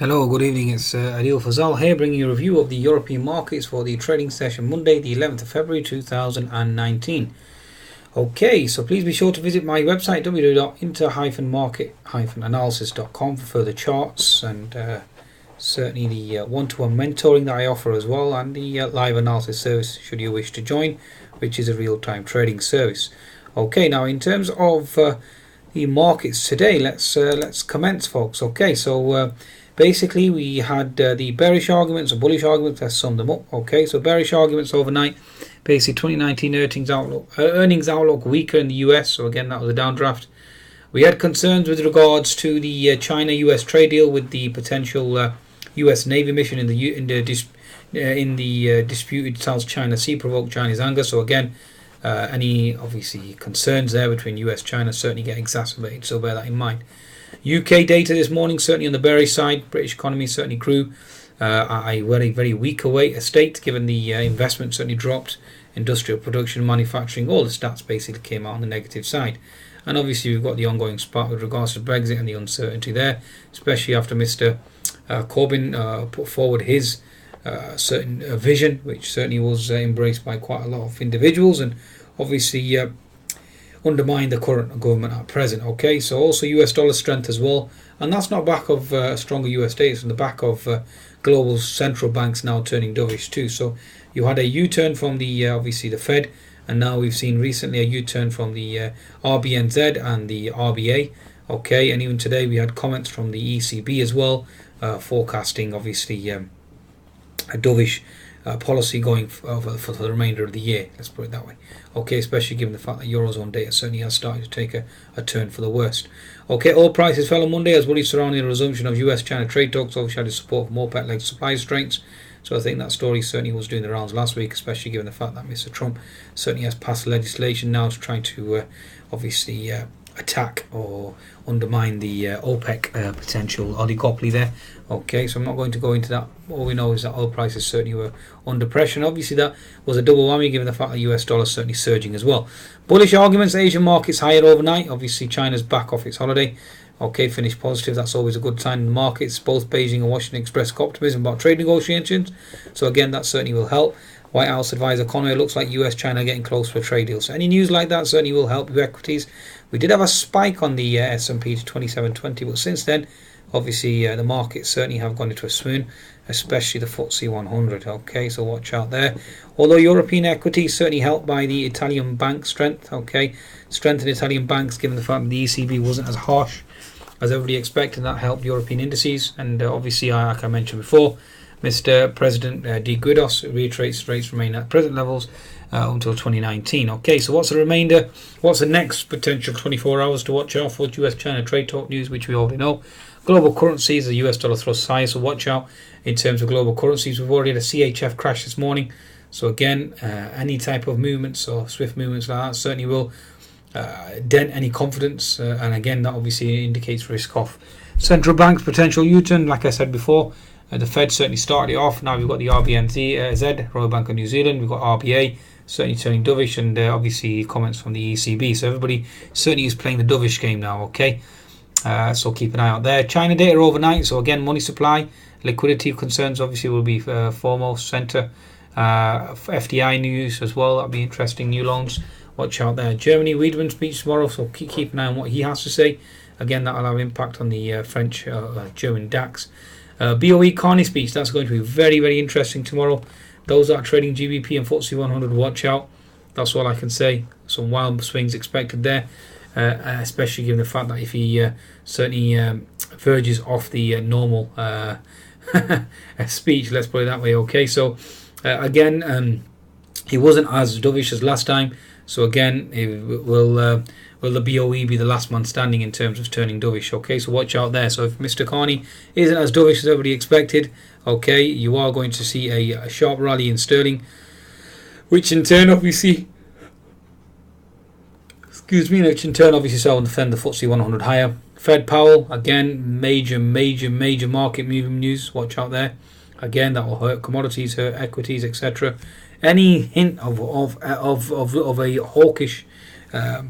Hello, good evening. It's Adil Fazal here bringing you a review of the European markets for the trading session Monday, the 11th of February 2019. Okay, so please be sure to visit my website www.inter-market-analysis.com for further charts and certainly the one-to-one mentoring that I offer as well, and the live analysis service should you wish to join, which is a real-time trading service. Okay, now in terms of the markets today, let's commence, folks. Okay, so basically, we had the bearish arguments and bullish arguments. Let's sum them up. Okay, so bearish arguments overnight. Basically, 2019 earnings outlook weaker in the US. So again, that was a downdraft. We had concerns with regards to the China-US trade deal with the potential US Navy mission in the disputed South China Sea provoked Chinese anger. So again, any obviously concerns there between US-China certainly get exacerbated. So bear that in mind. UK data this morning certainly on the bearish side. British economy certainly grew at a very weak state given the investment certainly dropped. Industrial production, manufacturing, all the stats basically came out on the negative side. And obviously we've got the ongoing spark with regards to Brexit and the uncertainty there, especially after Mr. Corbyn put forward his certain vision, which certainly was embraced by quite a lot of individuals and obviously undermine the current government at present. Okay, so also US dollar strength as well, and that's not back of stronger US data, it's on the back of global central banks now turning dovish too. So you had a U-turn from the obviously the Fed, and now we've seen recently a U-turn from the RBNZ and the RBA. Okay, and even today we had comments from the ECB as well, forecasting obviously a dovish policy going for the remainder of the year, let's put it that way. Okay, especially given the fact that Eurozone data certainly has started to take a turn for the worst. Okay, oil prices fell on Monday as worries surrounding the resumption of US-China trade talks obviously had support from OPEC-led supply restraints. So I think that story certainly was doing the rounds last week, especially given the fact that Mr. Trump certainly has passed legislation now to try to obviously attack or undermine the OPEC potential oligopoly there. Okay, so I'm not going to go into that. All we know is that oil prices certainly were under pressure, and obviously that was a double whammy given the fact that the US dollar is certainly surging as well. Bullish arguments, Asian markets higher overnight. Obviously China's back off its holiday. Okay, finished positive. That's always a good sign in the markets. Both Beijing and Washington expressed optimism about trade negotiations. So again, that certainly will help. White House advisor Conway looks like US-China getting close to a trade deal. So any news like that certainly will help with equities. We did have a spike on the S&P to 2720, but since then, obviously the markets certainly have gone into a swoon, especially the FTSE 100. Okay, so watch out there. Although European equities certainly helped by the Italian bank strength. Okay, strength in Italian banks, given the fact that the ECB wasn't as harsh as everybody expected, that helped European indices. And obviously, like I mentioned before, Mr. President De Guidos reiterates rates remain at present levels until 2019. Okay, so what's the remainder? What's the next potential 24 hours to watch out for? US-China trade talk news, which we already know. Global currencies, the US dollar thrusts higher, so watch out in terms of global currencies. We've already had a CHF crash this morning. So again, any type of movements or swift movements like that certainly will dent any confidence. And again, that obviously indicates risk off. Central banks, potential U-turn, like I said before. The Fed certainly started it off. Now we've got the RBNZ, Royal Bank of New Zealand. We've got RBA certainly turning dovish, and obviously comments from the ECB. So everybody certainly is playing the dovish game now. Okay, so keep an eye out there. China data overnight. So again, money supply, liquidity concerns obviously will be foremost center. FDI news as well. That'll be interesting. New loans. Watch out there. Germany Wiedemann speech tomorrow. So keep an eye on what he has to say. Again, that will have impact on the French German DAX. BOE Carney speech, that's going to be very interesting tomorrow. Those that are trading GBP and FTSE 100, watch out. That's all I can say. Some wild swings expected there, especially given the fact that if he certainly verges off the normal speech, let's put it that way. Okay, so again, he wasn't as dovish as last time. So again, will the BOE be the last man standing in terms of turning dovish? Okay, so watch out there. So if Mr. Carney isn't as dovish as everybody expected, okay, you are going to see a sharp rally in sterling, which in turn obviously will defend the FTSE 100 higher. Fed Powell, again, major market moving news. Watch out there. Again, that will hurt commodities, hurt equities, etc. Any hint of a hawkish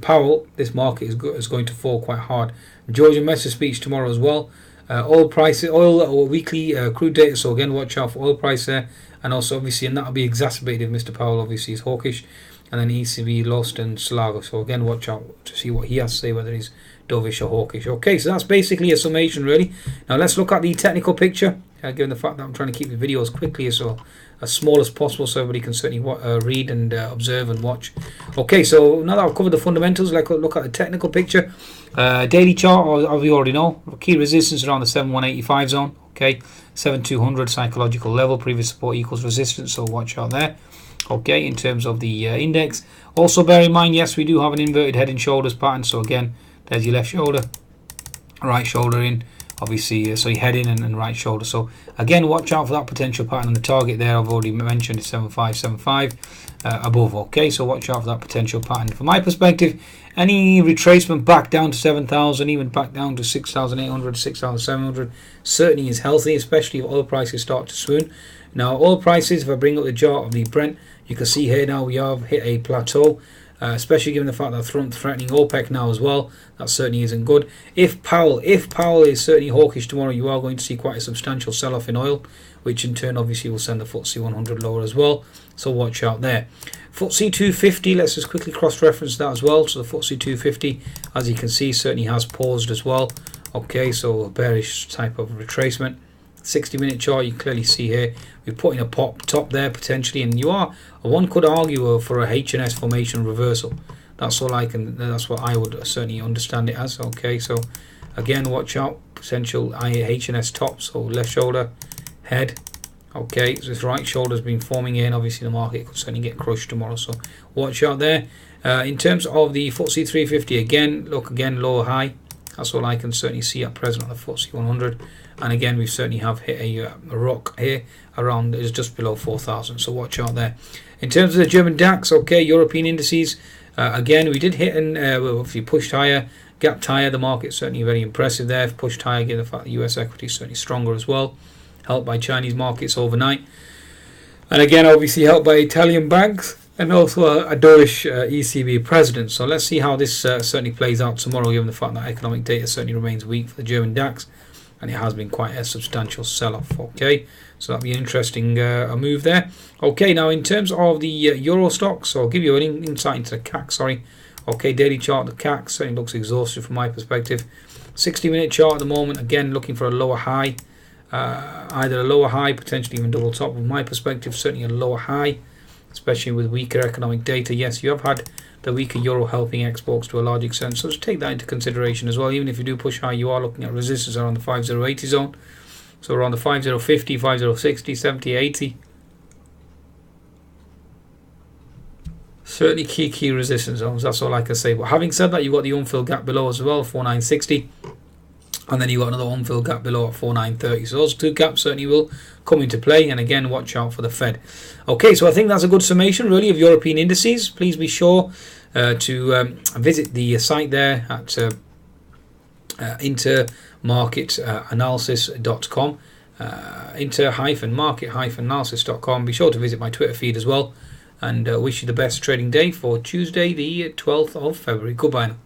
Powell, this market is going to fall quite hard. Georgia Mesa speech tomorrow as well. Oil price, oil or weekly crude data. So again, watch out for oil price there, and also obviously, and that'll be exacerbated if Mr. Powell obviously is hawkish, and then ECB lost and Sligo. So again, watch out to see what he has to say, whether he's dovish or hawkish. Okay, so that's basically a summation really. Now let's look at the technical picture. Given the fact that I'm trying to keep the videos quickly so as small as possible, so everybody can certainly read and observe and watch. Okay, so now that I've covered the fundamentals, let's look at the technical picture. Daily chart, as we already know, key resistance around the 7185 zone. Okay, 7200 psychological level, previous support equals resistance, so watch out there. Okay, in terms of the index, also bear in mind, yes, we do have an inverted head and shoulders pattern. So again, there's your left shoulder, right shoulder in, obviously, so your head in and right shoulder. So again, watch out for that potential pattern, and the target there I've already mentioned is 7575 above. Okay, so watch out for that potential pattern. From my perspective, any retracement back down to 7,000, even back down to 6,800, 6,700 certainly is healthy, especially if oil prices start to swoon. Now oil prices, if I bring up the chart of the Brent, you can see here now we have hit a plateau. Especially given the fact that threatening OPEC now as well, that certainly isn't good. If Powell is certainly hawkish tomorrow, you are going to see quite a substantial sell-off in oil, which in turn obviously will send the FTSE 100 lower as well. So watch out there. FTSE 250, let's just quickly cross-reference that as well. So the FTSE 250, as you can see, certainly has paused as well. Okay, so a bearish type of retracement. 60-minute chart, you clearly see here we're putting a pop top there potentially, and one could argue for a H&S formation reversal. That's what I would certainly understand it as. Okay, so again, watch out, potential H&S top. So left shoulder, head. Okay, so this right shoulder's been forming here, and obviously the market could certainly get crushed tomorrow, so watch out there. In terms of the FTSE 350, again, lower high. That's all I can certainly see at present on the FTSE 100. And again, we certainly have hit a rock here around, is just below 4,000. So watch out there. In terms of the German DAX, okay, European indices, again, we did hit and if you pushed higher, gapped higher. The market certainly very impressive there. Pushed higher, given the fact the US equity is certainly stronger as well, helped by Chinese markets overnight. And again, obviously helped by Italian banks, and also a dovish ECB president. So let's see how this certainly plays out tomorrow, given the fact that economic data certainly remains weak for the German DAX, and it has been quite a substantial sell-off. Okay, so that'll be an interesting move there. Okay, now in terms of the Euro Stoxx, so I'll give you an insight into the CAC. Sorry. Okay, daily chart, the CAC certainly looks exhausted from my perspective. 60-minute chart at the moment, again looking for a lower high, either a lower high, potentially even double top. From my perspective, certainly a lower high, especially with weaker economic data. Yes, you have had the weaker euro helping exports to a large extent, so just take that into consideration as well. Even if you do push high, you are looking at resistance around the 5080 zone, so around the 5050, 5060, 70, 80. Certainly key resistance zones, that's all I can say. But having said that, you've got the unfilled gap below as well, 4960. And then you've got another unfilled gap below at 4930. So those two gaps certainly will come into play. And again, watch out for the Fed. Okay, so I think that's a good summation really of European indices. Please be sure to visit the site there at Analysis.com. Inter-market-analysis.com. Be sure to visit my Twitter feed as well. And wish you the best trading day for Tuesday, the 12th of February. Goodbye now.